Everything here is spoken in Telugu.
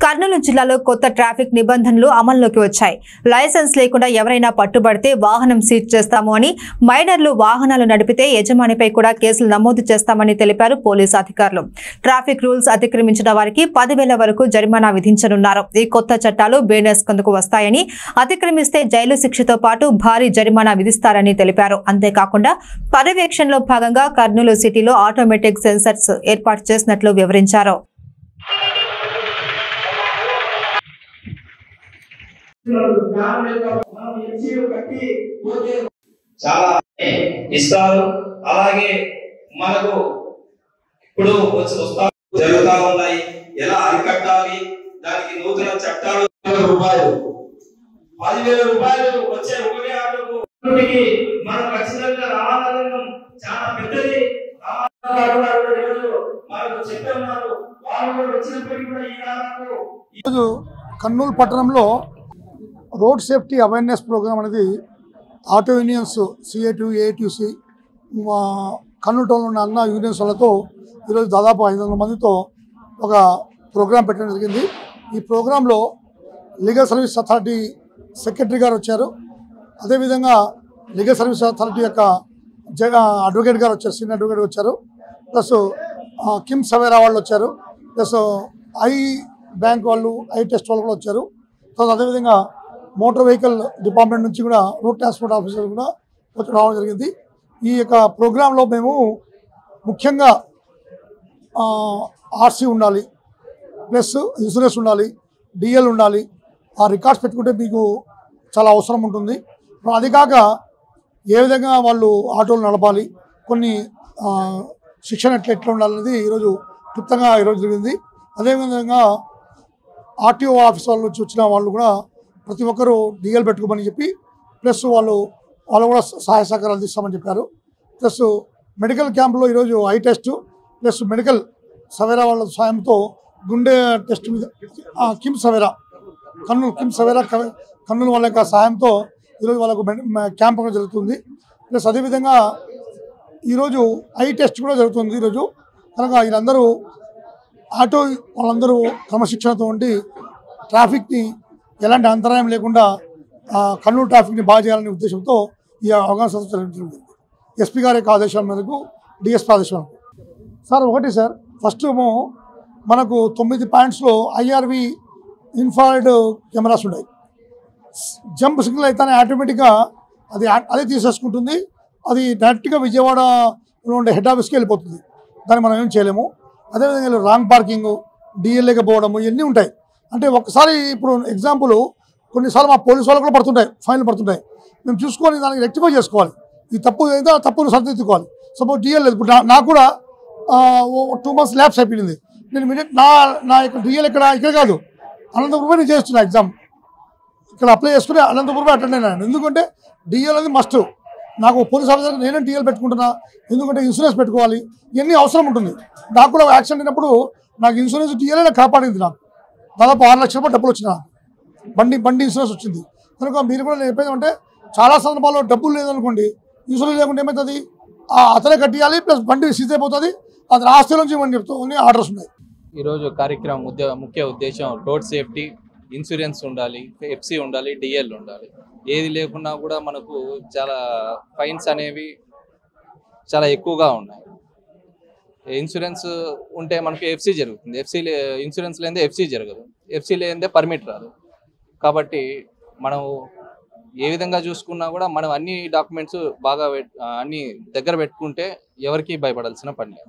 కర్నూలు జిల్లాలో కొత్త ట్రాఫిక్ నిబంధనలు అమల్లోకి వచ్చాయి. లైసెన్స్ లేకుండా ఎవరైనా పట్టుబడితే వాహనం సీజ్ చేస్తాము అని, మైనర్లు వాహనాలు నడిపితే యజమానిపై కూడా కేసులు నమోదు చేస్తామని తెలిపారు పోలీసు అధికారులు. ట్రాఫిక్ రూల్స్ అతిక్రమించిన వారికి 10,000 వరకు జరిమానా విధించనున్నారు. ఈ కొత్త చట్టాలు బేనస్ కిందకు వస్తాయని, అతిక్రమిస్తే జైలు శిక్షతో పాటు భారీ జరిమానా విధిస్తారని తెలిపారు. అంతేకాకుండా పర్యవేక్షణలో భాగంగా కర్నూలు సిటీలో ఆటోమేటిక్ సెన్సర్స్ ఏర్పాటు చేసినట్లు వివరించారు. చాలా ఇస్తారు. అలాగే మనకు ఇప్పుడు వస్తా జరుగుతా ఉన్నాయి. ఎలా అరికట్టాలి, దానికి నూతన చట్టాలు. ₹10,000 వచ్చే ఒకటే ఆటోకు మనం ఖచ్చితంగా రావాలని చాలా పెద్దది. మనకు చెప్తున్నారు. వాళ్ళు వచ్చినప్పటికీ కూడా ఈరోజు కర్నూలు పట్టణంలో రోడ్ సేఫ్టీ అవేర్నెస్ ప్రోగ్రామ్ అనేది auto unions CATU, AATUC, Kurnool టౌన్లో ఉన్న అన్న యూనియన్స్ వాళ్ళతో ఈరోజు దాదాపు 500 మందితో ఒక ప్రోగ్రాం పెట్టడం జరిగింది. ఈ ప్రోగ్రాంలో లీగల్ సర్వీస్ అథారిటీ సెక్రటరీ గారు వచ్చారు. అదేవిధంగా లీగల్ సర్వీస్ అథారిటీ యొక్క అడ్వకేట్ గారు వచ్చారు, సీనియర్ అడ్వకేట్ వచ్చారు. ప్లస్ కిమ్ సవేరా వాళ్ళు వచ్చారు. ప్లస్ ఐ బ్యాంక్ వాళ్ళు, ఐ టెస్ట్ వాళ్ళు కూడా వచ్చారు. తర్వాత అదేవిధంగా మోటార్ వెహికల్ డిపార్ట్మెంట్ నుంచి కూడా రోడ్ ట్రాన్స్పోర్ట్ ఆఫీసర్ కూడా రావడం జరిగింది. ఈ యొక్క ప్రోగ్రాంలో మేము ముఖ్యంగా RC ఉండాలి, ప్లస్ ఇన్సూరెన్స్ ఉండాలి, DL ఉండాలి. ఆ రికార్డ్స్ పెట్టుకుంటే మీకు చాలా అవసరం ఉంటుంది. అది కాక ఏ విధంగా వాళ్ళు ఆటోలు నడపాలి, కొన్ని శిక్షణ ఎట్లా ఉండాలనేది ఈరోజు క్లుప్తంగా ఈరోజు జరిగింది. అదేవిధంగా RTO ఆఫీస్ వాళ్ళ నుంచి వచ్చిన వాళ్ళు కూడా ప్రతి ఒక్కరూ DL పెట్టుకోమని చెప్పి, ప్లస్ వాళ్ళు కూడా సహాయ సహకారాలు అందిస్తామని చెప్పారు. ప్లస్ మెడికల్ క్యాంపులో ఈరోజు I test plus medical Savera వాళ్ళ సాయంతో గుండె టెస్ట్ మీద కిమ్ సవేరా కర్నూలు వాళ్ళ యొక్క సాయంతో ఈరోజు వాళ్ళకు క్యాంప్ కూడా జరుగుతుంది. ప్లస్ అదేవిధంగా ఈరోజు ఐ టెస్ట్ కూడా జరుగుతుంది ఈరోజు. కనుక వీళ్ళందరూ ఆటో వాళ్ళందరూ క్రమశిక్షణతో ఉండి ట్రాఫిక్ని ఎలాంటి అంతరాయం లేకుండా కర్నూలు ట్రాఫిక్ని బాగా చేయాలనే ఉద్దేశంతో ఈ అవగాహన సదస్సు జరుగుతుంది. SP గారి యొక్క ఆదేశాల మేరకు, DSP ఆదేశాల సార్. ఒకటి సార్, ఫస్ట్ మనకు 9 పాయింట్స్లో IRV ఇన్ఫ్రారెడ్ కెమెరాస్ ఉన్నాయి. జంప్ సిగ్నల్ అయితేనే ఆటోమేటిక్గా అదే తీసేసుకుంటుంది. అది డైరెక్ట్గా విజయవాడలో ఉండే హెడ్ ఆఫీస్కి వెళ్ళిపోతుంది. దాన్ని మనం ఏం చేయలేము. అదేవిధంగా రాంగ్ పార్కింగ్, DL లేకపోవడము ఇవన్నీ ఉంటాయి. అంటే ఒకసారి ఇప్పుడు ఎగ్జాంపుల్ కొన్నిసార్లు మా పోలీసు వాళ్ళు కూడా పడుతుంటాయి, ఫైన్లు పడుతుంటాయి. మేము చూసుకొని దానికి రెక్టిఫై చేసుకోవాలి. ఈ తప్పు ఏదో తప్పును సరిదిద్దుకోవాలి. సపోజ్ DL లేదు. ఇప్పుడు నాకు కూడా 2 months ల్యాబ్స్ అయిపోయింది. నేను ఇమీడియట్ నా యొక్క DL ఇక్కడ కాదు, అనంతపురమే నేను చేస్తున్నా. ఎగ్జామ్ ఇక్కడ అప్లై చేసుకుని అనంతపురమే అటెండ్ అయినాను. ఎందుకంటే DL అనేది మస్ట్. నాకు పోలీస్ ఆఫీసర్ నేనే DL పెట్టుకుంటున్నా. ఎందుకంటే ఇన్సూరెన్స్ పెట్టుకోవాలి, ఇవన్నీ అవసరం ఉంటుంది. నాకు కూడా యాక్సిడెంట్ అయినప్పుడు నాకు ఇన్సూరెన్స్ DL కాపాడింది. నాకు దాదాపు 6 లక్షల రూపాయలు డబ్బులు వచ్చిన బండి ఇన్సూరెన్స్ వచ్చింది. కనుక మీరు కూడా నేను చెప్పేది అంటే చాలా సందర్భాల్లో డబ్బులు లేదనుకోండి, ఇన్సూరెన్స్ లేకుంటే ఏమవుతుంది, అతనే కట్టియాలి, ప్లస్ బండి సీజ్ అయిపోతుంది. అది ఆస్తి నుంచి మనం చెప్తామని ఆర్డర్స్ ఉన్నాయి. ఈరోజు కార్యక్రమం ముఖ్య ఉద్దేశం రోడ్ సేఫ్టీ, ఇన్సూరెన్స్ ఉండాలి, FC ఉండాలి, DL ఉండాలి. ఏది లేకున్నా కూడా మనకు చాలా ఫైన్స్ అనేవి చాలా ఎక్కువగా ఉన్నాయి. ఇన్సూరెన్స్ ఉంటే మనకు FC జరుగుతుంది. ఇన్సూరెన్స్ లేదే FC జరగదు. FC లేదే పర్మిట్ రాదు. కాబట్టి మనం ఏ విధంగా చూసుకున్నా కూడా మనం అన్ని డాక్యుమెంట్స్ బాగా అన్ని దగ్గర పెట్టుకుంటే ఎవరికి భయపడాల్సిన పని లేదు.